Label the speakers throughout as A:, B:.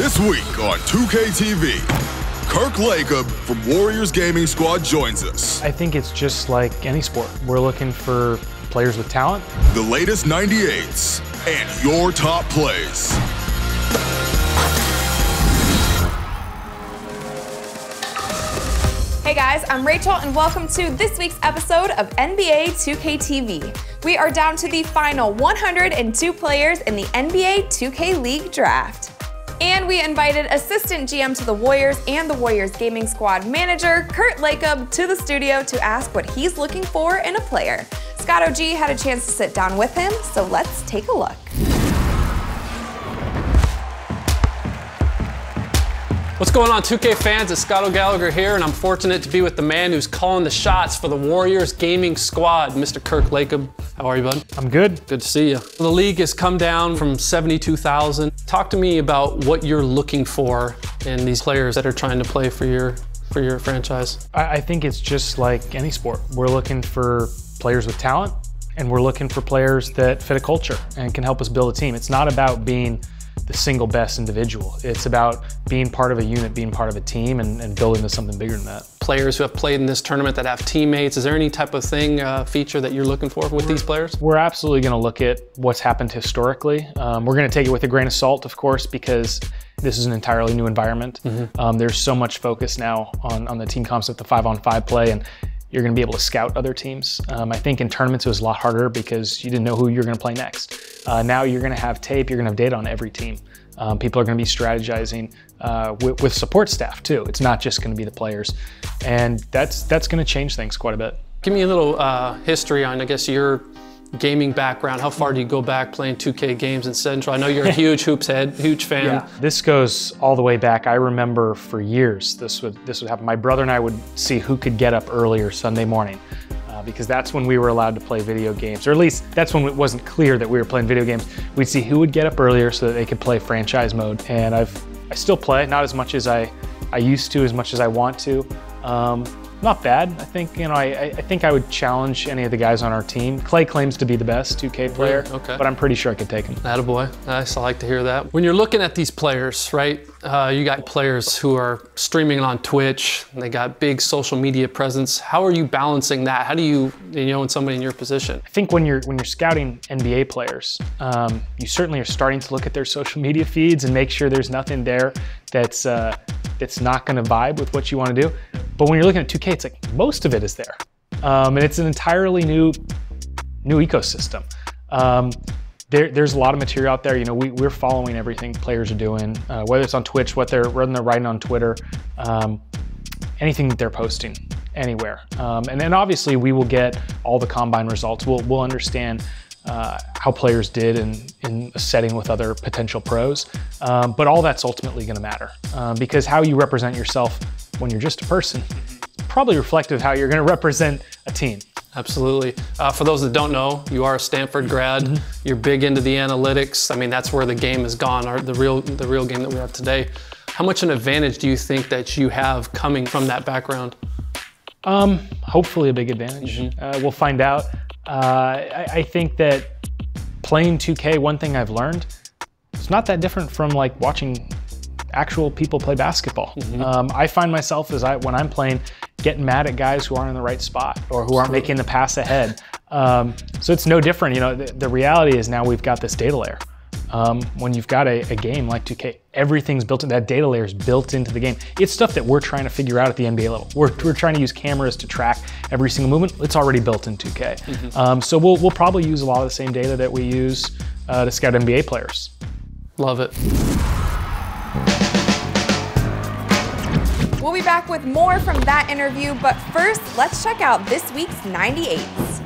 A: This week on 2K TV, Kirk Lacob from Warriors Gaming Squad joins us.
B: I think it's just like any sport. We're looking for players with talent.
A: The latest 98s and your top plays.
C: Hey guys, I'm Rachel and welcome to this week's episode of NBA 2K TV. We are down to the final 102 players in the NBA 2K League draft. And we invited assistant GM to the Warriors and the Warriors Gaming Squad manager, Kirk Lacob, to the studio to ask what he's looking for in a player. Scott OG had a chance to sit down with him, so let's take a look.
D: What's going on, 2K fans? It's Scott O'Gallagher here, and I'm fortunate to be with the man who's calling the shots for the Warriors Gaming Squad, Mr. Kirk Lacob. How are you, bud?
B: I'm good.
D: Good to see you. The league has come down from 72,000. Talk to me about what you're looking for in these players that are trying to play for your franchise.
B: I think it's just like any sport. We're looking for players with talent, and we're looking for players that fit a culture and can help us build a team. It's not about being the single best individual. It's about being part of a unit, being part of a team, and building to something bigger than that. Players
D: who have played in this tournament that have teammates, is there any type of thing, feature that you're looking for with these players? We're absolutely gonna look at what's happened historically. We're gonna take it with a grain of salt, of course, because this is an entirely new environment. There's so much focus now on the team concept, the 5-on-5 play, and you're gonna be able to scout other teams. I think in tournaments it was a lot harder because you didn't know who you're gonna play next. Now you're gonna have tape, you're gonna have data on every team. People are gonna be strategizing with support staff too. It's not just gonna be the players. And that's gonna change things quite a bit. Give me a little history on, I guess, your gaming background. How far do you go back playing 2K games in Central? I know you're a huge hoops head, huge fan. Yeah, this goes all the way back. I remember for years this would happen. My brother and I would see who could get up earlier Sunday morning because that's when we were allowed to play video games, or at least that's when it wasn't clear that we were playing video games. We'd see who would get up earlier so that they could play franchise mode. And I still play, not as much as I used to, as much as I want to. Not bad. I think, you know, I think I would challenge any of the guys on our team. Clay claims to be the best 2K player, but I'm pretty sure I could take him. Attaboy. Nice, I like to hear that. When you're looking at these players, right, you got players who are streaming on Twitch, and they got big social media presence. How are you balancing that? How do you know, in somebody in your position? I think when you're scouting NBA players, you certainly are starting to look at their social media feeds and make sure there's nothing there that's not going to vibe with what you want to do. But when you're looking at 2K, it's like most of it is there. And it's an entirely new ecosystem. There's a lot of material out there. You know, we're following everything players are doing, whether it's on Twitch, what they're writing on Twitter, anything that they're posting anywhere. And then obviously we will get all the combine results. We'll understand how players did in a setting with other potential pros. But all that's ultimately gonna matter because how you represent yourself when you're just a person is probably reflective of how you're gonna represent a team. Absolutely. For those that don't know, you are a Stanford grad. You're big into the analytics. I mean, that's where the game has gone, the real game that we have today. How much an advantage do you think that you have coming from that background? Hopefully a big advantage. We'll find out. I think that playing 2K, one thing I've learned, it's not that different from like watching actual people play basketball. I find myself when I'm playing, getting mad at guys who aren't in the right spot or who aren't making the pass ahead. So it's no different. You know, the reality is now we've got this data layer. When you've got a game like 2K, everything's built in, that data layer is built into the game. It's stuff that we're trying to figure out at the NBA level. We're trying to use cameras to track every single movement. It's already built in 2K. So we'll probably use a lot of the same data that we use to scout NBA players. Love it.
C: We'll be back with more from that interview, but first, let's check out this week's 98s.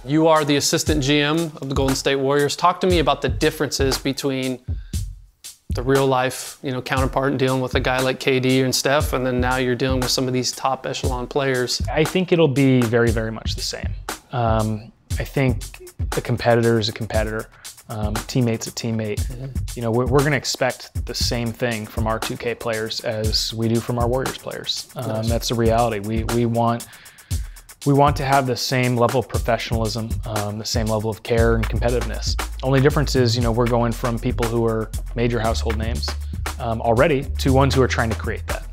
D: You are the assistant GM of the Golden State Warriors. Talk to me about the differences between the real life, counterpart and dealing with a guy like KD and Steph, and then now you're dealing with some of these top echelon players.
B: I think it'll be very, very much the same. I think a competitor is a competitor. Teammate's a teammate. We're going to expect the same thing from our 2K players as we do from our Warriors players.
D: Nice.
B: That's the reality. We want to have the same level of professionalism, the same level of care and competitiveness. Only difference is, we're going from people who are major household names already to ones who are trying to create that.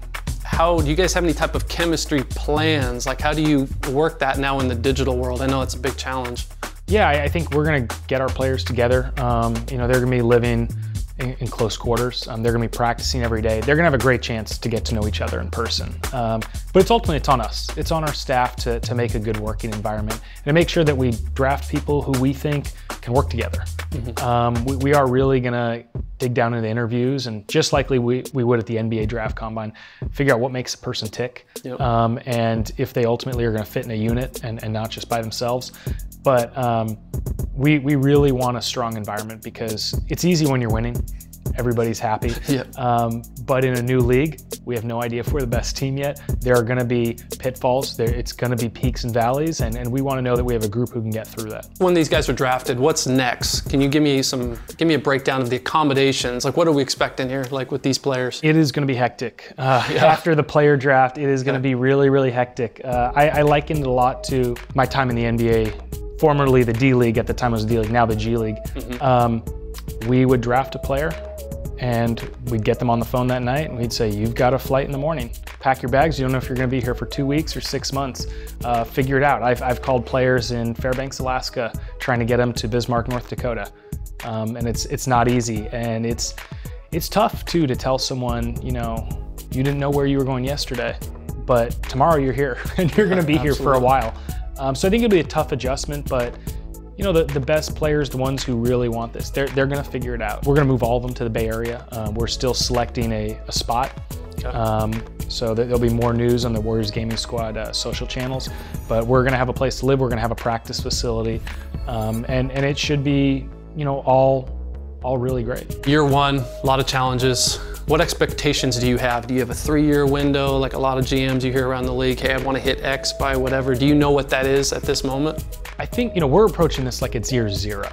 D: How do you guys have any type of chemistry plans? Like, how do you work that now in the digital world? I know it's a big challenge.
B: Yeah, I think we're going to get our players together. They're going to be living in close quarters. They're going to be practicing every day. They're going to have a great chance to get to know each other in person. But it's on us. It's on our staff to make a good working environment and to make sure that we draft people who we think can work together. We are really going to dig down into interviews, and just like we would at the NBA draft combine, figure out what makes a person tick, and if they ultimately are going to fit in a unit and not just by themselves. But we really want a strong environment because it's easy when you're winning. Everybody's happy. But in a new league, we have no idea if we're the best team yet. There are going to be pitfalls. It's going to be peaks and valleys, and we want to know that we have a group who can get through that.
D: When these guys are drafted, what's next? Can you give me a breakdown of the accommodations? Like, what are we expecting here, like with these players?
B: It is going to be hectic. After the player draft, it is going to be really, really hectic. I likened it a lot to my time in the NBA, formerly the D League. At the time it was the D League, now the G League. We would draft a player, and we'd get them on the phone that night and we'd say, you've got a flight in the morning. Pack your bags. You don't know if you're going to be here for 2 weeks or 6 months. Figure it out. I've called players in Fairbanks, Alaska, trying to get them to Bismarck, North Dakota. And it's not easy. And it's tough too to tell someone, you didn't know where you were going yesterday, but tomorrow you're here and you're going to be here for a while. So I think it'll be a tough adjustment, but the best players, the ones who really want this, they're going to figure it out. We're going to move all of them to the Bay Area. We're still selecting a spot. So there'll be more news on the Warriors Gaming Squad social channels, but we're going to have a place to live. We're going to have a practice facility, and it should be, all really great.
D: Year one, a lot of challenges. What expectations do you have? Do you have a 3-year window? Like a lot of GMs you hear around the league, hey, I want to hit X by whatever. Do you know what that is at this moment?
B: I think, we're approaching this like it's year 0.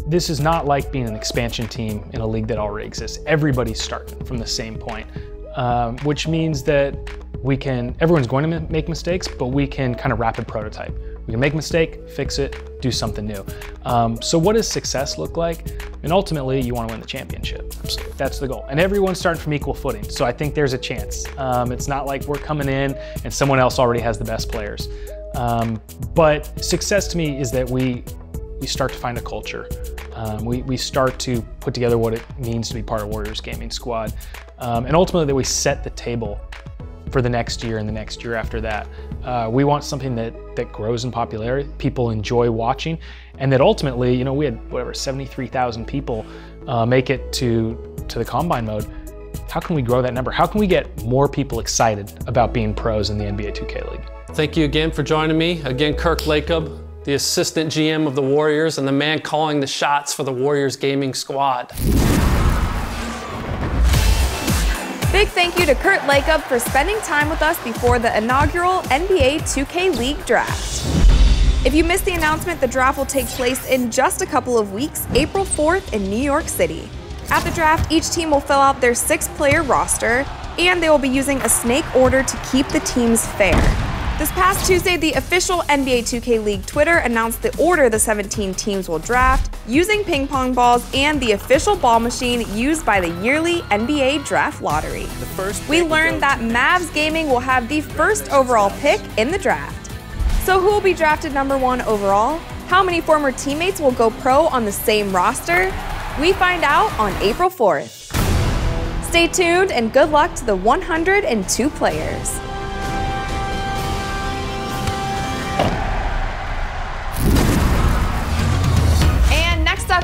B: This is not like being an expansion team in a league that already exists. Everybody's starting from the same point, which means that everyone's going to make mistakes, but we can kind of rapid prototype. We can make a mistake, fix it, do something new. So what does success look like? And ultimately, you want to win the championship. That's the goal. And everyone's starting from equal footing. So I think there's a chance. It's not like we're coming in and someone else already has the best players. But success to me is that we start to find a culture. We start to put together what it means to be part of Warriors Gaming Squad. And ultimately that we set the table for the next year and the next year after that. We want something that grows in popularity, people enjoy watching, and that ultimately, we had 73,000 people make it to the combine mode. How can we grow that number? How can we get more people excited about being pros in the NBA 2K League?
D: Thank you again for joining me. Again, Kirk Lacob, the assistant GM of the Warriors and the man calling the shots for the Warriors Gaming Squad.
C: Big thank you to Kirk Lacob for spending time with us before the inaugural NBA 2K League Draft. If you missed the announcement, the draft will take place in just a couple of weeks, April 4th in New York City. At the draft, each team will fill out their 6-player roster, and they will be using a snake order to keep the teams fair. This past Tuesday, the official NBA 2K League Twitter announced the order the 17 teams will draft, using ping pong balls and the official ball machine used by the yearly NBA Draft Lottery. We learned that Mavs Gaming will have the first overall pick in the draft. So who will be drafted number 1 overall? How many former teammates will go pro on the same roster? We find out on April 4th. Stay tuned and good luck to the 102 players.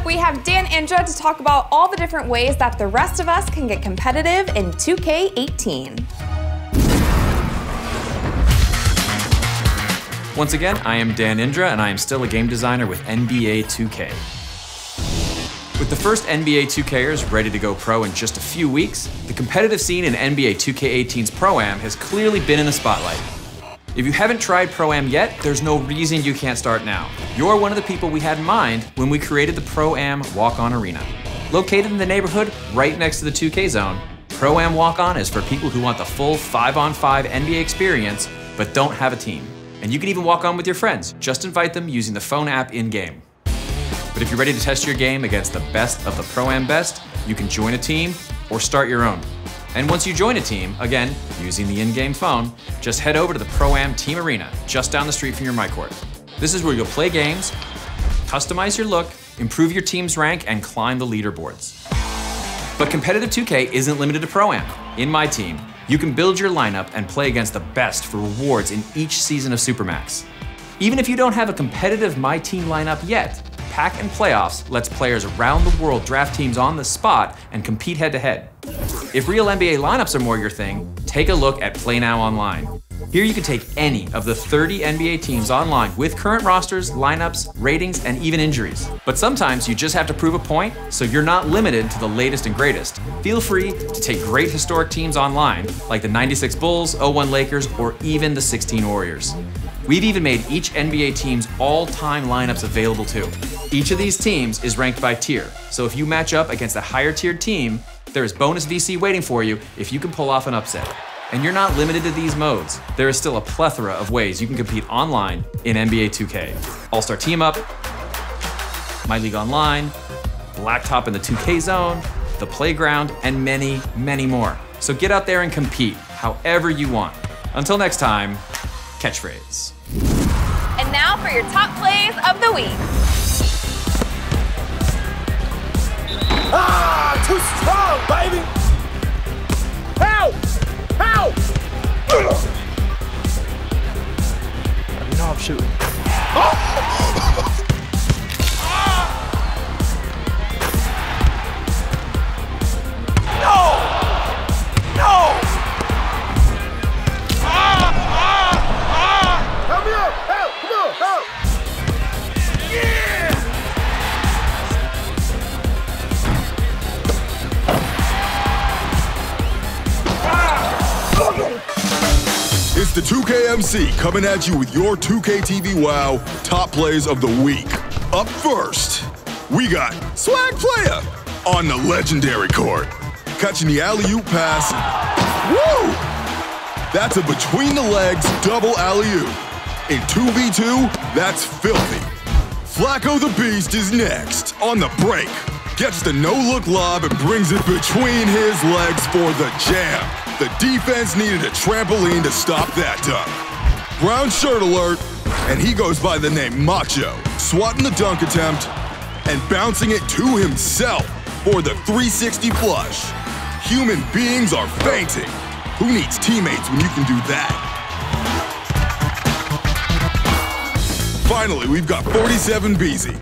C: We have Dan Indra to talk about all the different ways that the rest of us can get competitive in 2K18.
E: Once again, I am Dan Indra, and I am still a game designer with NBA 2K. With the first NBA 2Kers ready to go pro in just a few weeks, the competitive scene in NBA 2K18's Pro-Am has clearly been in the spotlight. If you haven't tried Pro-Am yet, there's no reason you can't start now. You're one of the people we had in mind when we created the Pro-Am Walk-On Arena. Located in the neighborhood right next to the 2K zone, Pro-Am Walk-On is for people who want the full 5-on-5 NBA experience but don't have a team. And you can even walk on with your friends. Just invite them using the phone app in-game. But if you're ready to test your game against the best of the Pro-Am best, you can join a team or start your own. And once you join a team, again, using the in-game phone, just head over to the Pro-Am Team Arena, just down the street from your MyCourt. This is where you'll play games, customize your look, improve your team's rank, and climb the leaderboards. But competitive 2K isn't limited to Pro-Am. In my team, you can build your lineup and play against the best for rewards in each season of Supermax. Even if you don't have a competitive My Team lineup yet, Pack and Playoffs lets players around the world draft teams on the spot and compete head-to-head. If real NBA lineups are more your thing, take a look at Play Now Online. Here you can take any of the 30 NBA teams online with current rosters, lineups, ratings, and even injuries. But sometimes you just have to prove a point, so you're not limited to the latest and greatest. Feel free to take great historic teams online, like the 96 Bulls, 01 Lakers, or even the 16 Warriors. We've even made each NBA team's all-time lineups available too. Each of these teams is ranked by tier, so if you match up against a higher tiered team, there is bonus VC waiting for you if you can pull off an upset. And you're not limited to these modes. There is still a plethora of ways you can compete online in NBA 2K. All-Star Team Up, My League Online, Blacktop in the 2K Zone, The Playground, and many, many more. So get out there and compete however you want. Until next time, catchphrase.
C: And now for your top plays of the week.
F: Ah, too strong, baby! Help! Help! You know I'm shooting. No! No! Help me out! Help! Come on! Help! Yeah!
A: It's the 2KMC coming at you with your 2K TV Wow top plays of the week. Up first, we got Swag Player on the legendary court. Catching the alley-oop pass. Woo! That's a between the legs double alley-oop. In 2v2, that's filthy. Flacco the Beast is next on the break. Gets the no-look lob and brings it between his legs for the jam. The defense needed a trampoline to stop that dunk. Brown shirt alert, and he goes by the name Macho, swatting the dunk attempt and bouncing it to himself for the 360 flush. Human beings are fainting. Who needs teammates when you can do that? Finally, we've got 47 Beezy,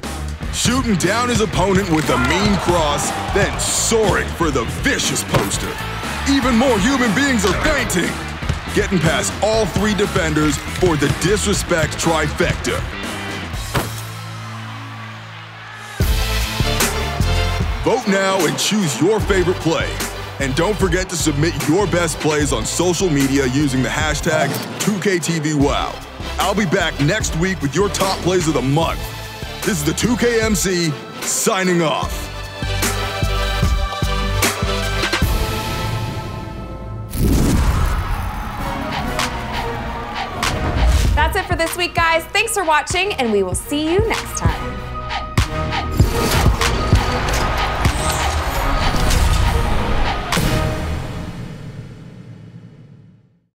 A: shooting down his opponent with a mean cross, then soaring for the vicious poster. Even more human beings are fainting, getting past all three defenders for the disrespect trifecta. Vote now and choose your favorite play. And don't forget to submit your best plays on social media using the hashtag 2KTVWow. I'll be back next week with your top plays of the month. This is the 2KMC signing off.
C: That's it for this week, guys. Thanks for watching, and we will see you next time.